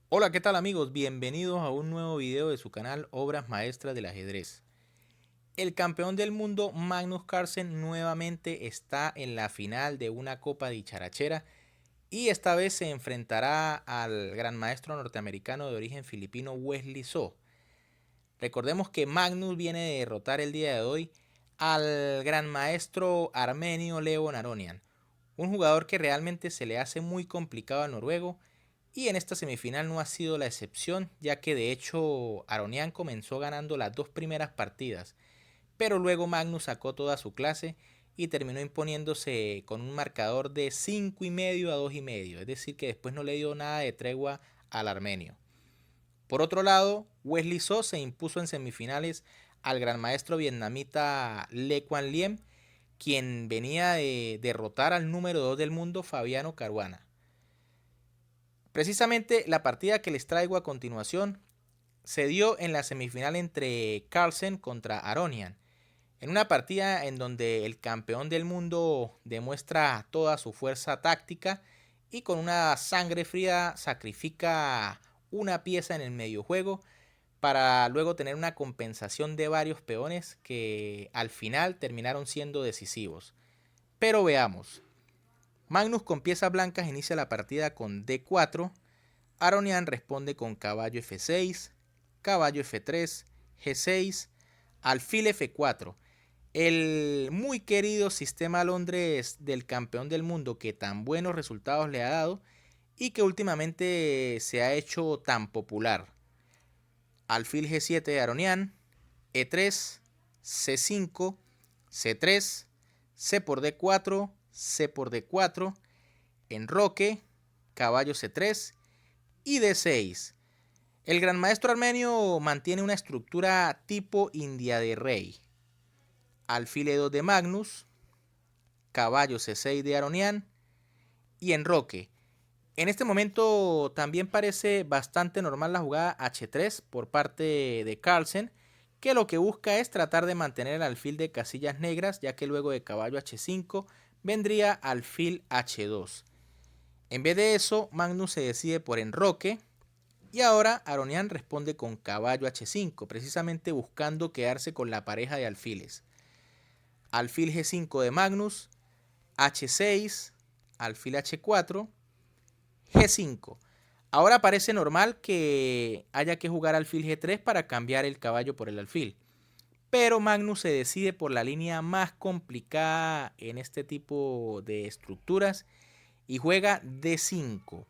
Hola, ¿qué tal amigos? Bienvenidos a un nuevo video de su canal Obras Maestras del Ajedrez. El campeón del mundo Magnus Carlsen nuevamente está en la final de una Copa Dicharachera y esta vez se enfrentará al gran maestro norteamericano de origen filipino Wesley So. Recordemos que Magnus viene de derrotar el día de hoy al gran maestro armenio Levon Aronian, un jugador que realmente se le hace muy complicado al noruego y en esta semifinal no ha sido la excepción, ya que de hecho Aronian comenzó ganando las dos primeras partidas, pero luego Magnus sacó toda su clase y terminó imponiéndose con un marcador de 5,5 a 2,5, es decir que después no le dio nada de tregua al armenio. Por otro lado, Wesley So se impuso en semifinales al gran maestro vietnamita Le Quan Liem, quien venía de derrotar al número 2 del mundo Fabiano Caruana. Precisamente la partida que les traigo a continuación se dio en la semifinal entre Carlsen contra Aronian, en una partida en donde el campeón del mundo demuestra toda su fuerza táctica y con una sangre fría sacrifica una pieza en el medio juego para luego tener una compensación de varios peones que al final terminaron siendo decisivos. Pero veamos. Magnus con piezas blancas inicia la partida con D4. Aronian responde con caballo F6, caballo F3, G6, alfil F4. El muy querido sistema Londres del campeón del mundo que tan buenos resultados le ha dado y que últimamente se ha hecho tan popular. Alfil G7 de Aronian, E3, C5, C3, C por D4, C por D4, enroque, caballo C3 y D6. El gran maestro armenio mantiene una estructura tipo India de rey. Alfil E2 de Magnus, caballo C6 de Aronian y enroque. En este momento también parece bastante normal la jugada H3 por parte de Carlsen, que lo que busca es tratar de mantener el alfil de casillas negras, ya que luego de caballo H5 vendría alfil H2. En vez de eso, Magnus se decide por enroque y ahora Aronian responde con caballo H5, precisamente buscando quedarse con la pareja de alfiles. Alfil G5 de Magnus, H6, alfil H4, G5. Ahora parece normal que haya que jugar alfil G3 para cambiar el caballo por el alfil. Pero Magnus se decide por la línea más complicada en este tipo de estructuras y juega D5.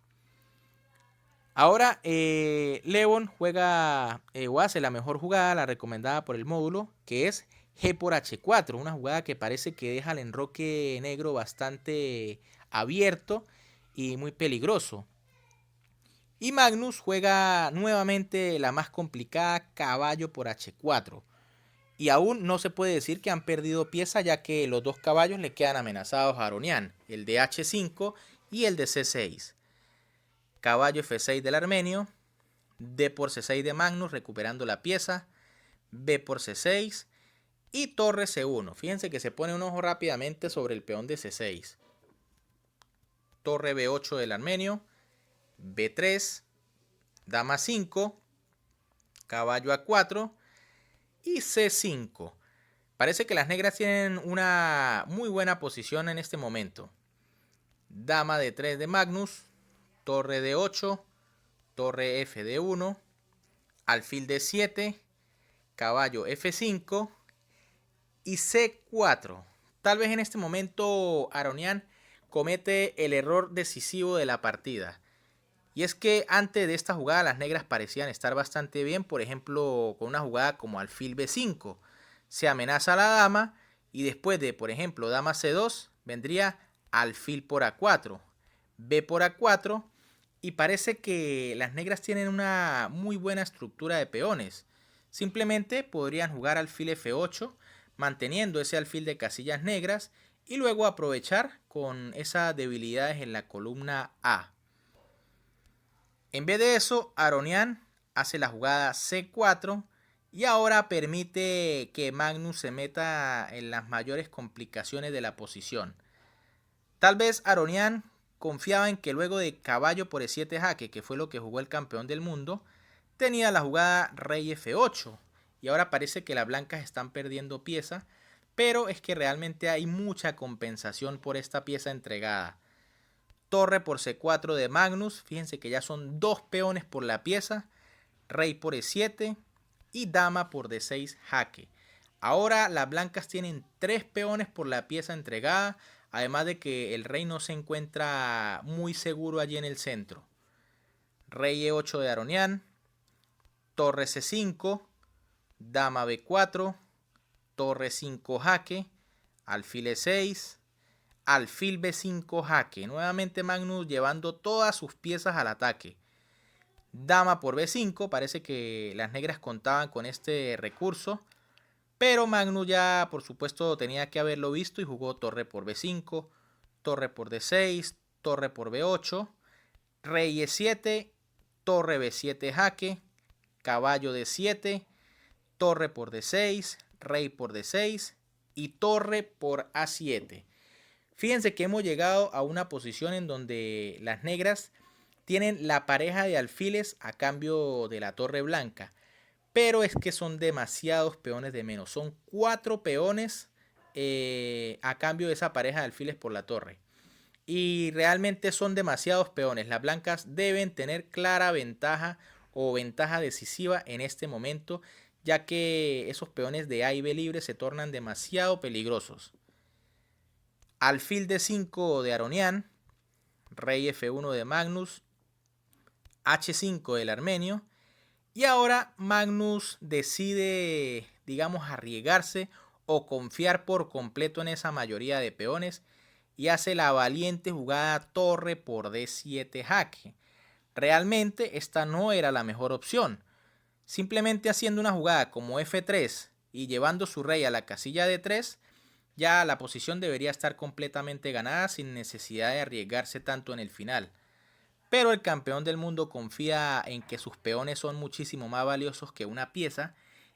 Ahora Levon juega o hace la mejor jugada, la recomendada por el módulo, que es G por H4, una jugada que parece que deja al enroque negro bastante abierto y muy peligroso. Y Magnus juega nuevamente la más complicada, caballo por H4. Y aún no se puede decir que han perdido pieza, ya que los dos caballos le quedan amenazados a Aronian, el de H5 y el de C6. Caballo F6 del armenio, D por C6 de Magnus recuperando la pieza, B por C6 y torre C1. Fíjense que se pone un ojo rápidamente sobre el peón de C6. Torre B8 del armenio, B3, dama 5, caballo A4 y C5. Parece que las negras tienen una muy buena posición en este momento. Dama D3 de Magnus, torre D8, torre F D1, alfil D7, caballo F5 y C4. Tal vez en este momento Aronian comete el error decisivo de la partida. Y es que antes de esta jugada las negras parecían estar bastante bien, por ejemplo con una jugada como alfil B5. Se amenaza a la dama y después de, por ejemplo, dama C2 vendría alfil por A4, B por A4 y parece que las negras tienen una muy buena estructura de peones. Simplemente podrían jugar alfil F8 manteniendo ese alfil de casillas negras y luego aprovechar con esas debilidades en la columna A. En vez de eso, Aronian hace la jugada C4 y ahora permite que Magnus se meta en las mayores complicaciones de la posición. Tal vez Aronian confiaba en que luego de caballo por E7 jaque, que fue lo que jugó el campeón del mundo, tenía la jugada rey F8. Y ahora parece que las blancas están perdiendo pieza, pero es que realmente hay mucha compensación por esta pieza entregada. Torre por C4 de Magnus, fíjense que ya son 2 peones por la pieza, rey por E7 y dama por D6 jaque. Ahora las blancas tienen 3 peones por la pieza entregada, además de que el rey no se encuentra muy seguro allí en el centro. Rey E8 de Aronian, torre C5, dama B4, torre 5 jaque, alfil E6, alfil B5 jaque. Nuevamente Magnus llevando todas sus piezas al ataque. Dama por B5, parece que las negras contaban con este recurso, pero Magnus ya por supuesto tenía que haberlo visto y jugó torre por B5, torre por D6, torre por B8, rey E7, torre B7 jaque, caballo D7, torre por D6, rey por D6 y torre por A7. Fíjense que hemos llegado a una posición en donde las negras tienen la pareja de alfiles a cambio de la torre blanca. Pero es que son demasiados peones de menos. Son 4 peones a cambio de esa pareja de alfiles por la torre. Y realmente son demasiados peones. Las blancas deben tener clara ventaja o ventaja decisiva en este momento, ya que esos peones de A y B libre se tornan demasiado peligrosos. Alfil D5 de Aronian, rey F1 de Magnus, H5 del armenio. Y ahora Magnus decide, digamos, arriesgarse o confiar por completo en esa mayoría de peones y hace la valiente jugada torre por D7 jaque. Realmente esta no era la mejor opción. Simplemente haciendo una jugada como F3 y llevando su rey a la casilla D3, ya la posición debería estar completamente ganada sin necesidad de arriesgarse tanto en el final. Pero el campeón del mundo confía en que sus peones son muchísimo más valiosos que una pieza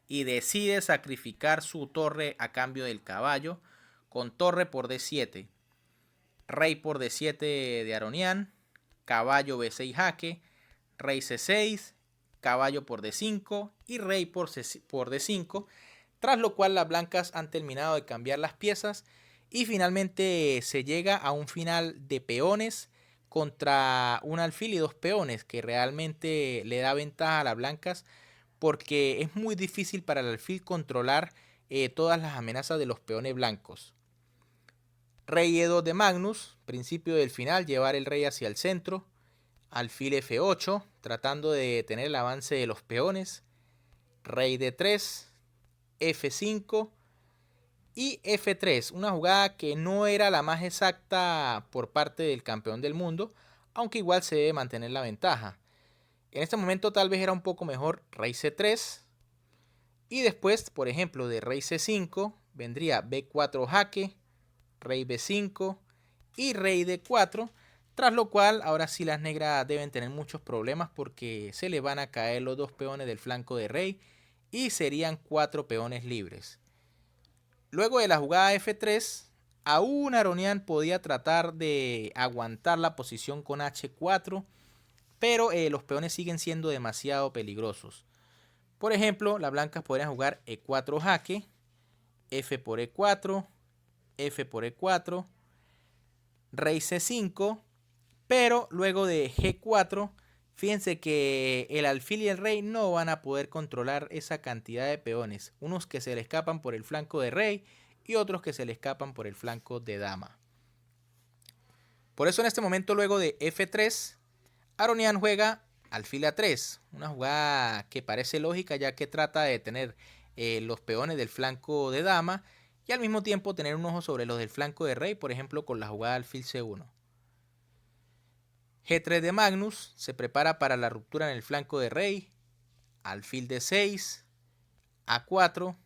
y decide sacrificar su torre a cambio del caballo con torre por D7, rey por D7 de Aronian, caballo B6 jaque, rey C6, caballo por D5 y rey por D5, tras lo cual las blancas han terminado de cambiar las piezas y finalmente se llega a un final de peones contra un alfil y 2 peones, que realmente le da ventaja a las blancas porque es muy difícil para el alfil controlar todas las amenazas de los peones blancos. Rey E2 de Magnus, principio del final, llevar el rey hacia el centro. Alfil F8, tratando de detener el avance de los peones. Rey D3, F5 y F3, una jugada que no era la más exacta por parte del campeón del mundo, aunque igual se debe mantener la ventaja. En este momento tal vez era un poco mejor rey C3 y después, por ejemplo, de rey C5 vendría B4 jaque, rey B5 y rey D4, tras lo cual ahora sí las negras deben tener muchos problemas porque se le van a caer los 2 peones del flanco de rey y serían 4 peones libres. Luego de la jugada F3, aún Aronian podía tratar de aguantar la posición con H4, pero los peones siguen siendo demasiado peligrosos. Por ejemplo, las blancas podrían jugar E4 jaque, F por E4, F por E4, rey C5, pero luego de G4, fíjense que el alfil y el rey no van a poder controlar esa cantidad de peones. Unos que se le escapan por el flanco de rey y otros que se le escapan por el flanco de dama. Por eso en este momento, luego de F3, Aronian juega alfil A3. Una jugada que parece lógica ya que trata de tener los peones del flanco de dama y al mismo tiempo tener un ojo sobre los del flanco de rey, por ejemplo con la jugada alfil C1. G3 de Magnus se prepara para la ruptura en el flanco de rey, alfil D6, A4,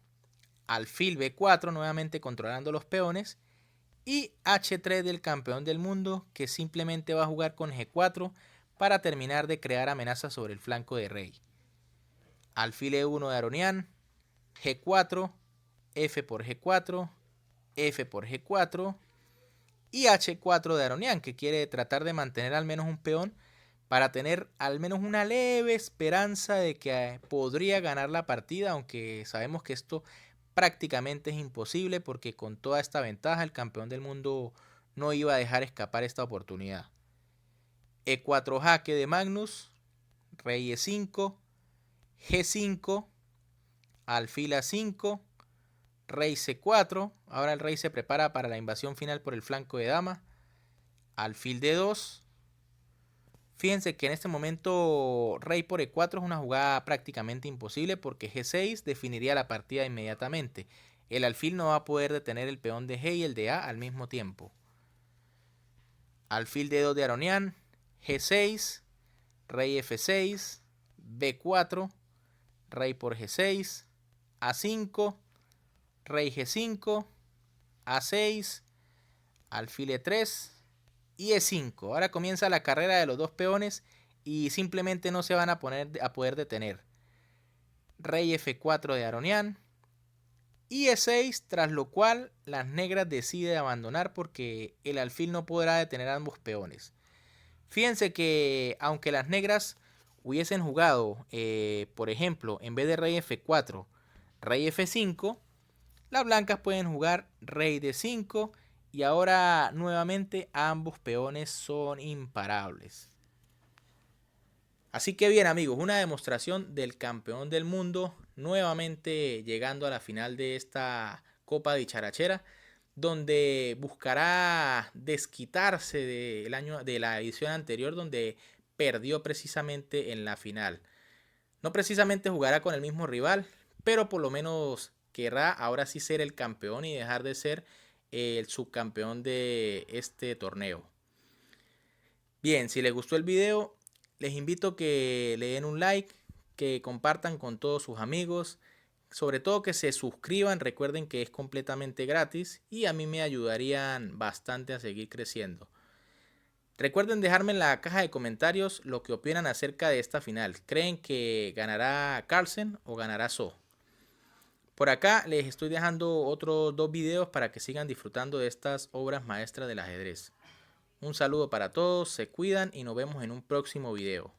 alfil B4 nuevamente controlando los peones y H3 del campeón del mundo que simplemente va a jugar con G4 para terminar de crear amenazas sobre el flanco de rey. Alfil E1 de Aronian, G4, F por G4, F por G4 y H4 de Aronian, que quiere tratar de mantener al menos un peón para tener al menos una leve esperanza de que podría ganar la partida, aunque sabemos que esto prácticamente es imposible porque con toda esta ventaja el campeón del mundo no iba a dejar escapar esta oportunidad. E4 jaque de Magnus, rey E5, G5, alfil A5, rey C4. Ahora el rey se prepara para la invasión final por el flanco de dama. Alfil D2. Fíjense que en este momento rey por E4 es una jugada prácticamente imposible porque G6 definiría la partida inmediatamente. El alfil no va a poder detener el peón de G y el de A al mismo tiempo. Alfil D2 de Aronian, G6, rey F6, B4, rey por G6, A5, rey G5, A6, alfil E3 y E5. Ahora comienza la carrera de los dos peones y simplemente no se van a poder detener. Rey F4 de Aronian y E6, tras lo cual las negras deciden abandonar porque el alfil no podrá detener a ambos peones. Fíjense que aunque las negras hubiesen jugado, por ejemplo, en vez de rey F4, rey F5, las blancas pueden jugar rey D5 y ahora nuevamente ambos peones son imparables. Así que bien amigos, una demostración del campeón del mundo nuevamente llegando a la final de esta Copa Dicharachera, donde buscará desquitarse de la edición anterior donde perdió precisamente en la final. No precisamente jugará con el mismo rival, pero por lo menos querrá ahora sí ser el campeón y dejar de ser el subcampeón de este torneo. Bien, si les gustó el video, les invito a que le den un like, que compartan con todos sus amigos, sobre todo que se suscriban, recuerden que es completamente gratis y a mí me ayudarían bastante a seguir creciendo. Recuerden dejarme en la caja de comentarios lo que opinan acerca de esta final. ¿Creen que ganará Carlsen o ganará So? Por acá les estoy dejando otros dos videos para que sigan disfrutando de estas obras maestras del ajedrez. Un saludo para todos, se cuidan y nos vemos en un próximo video.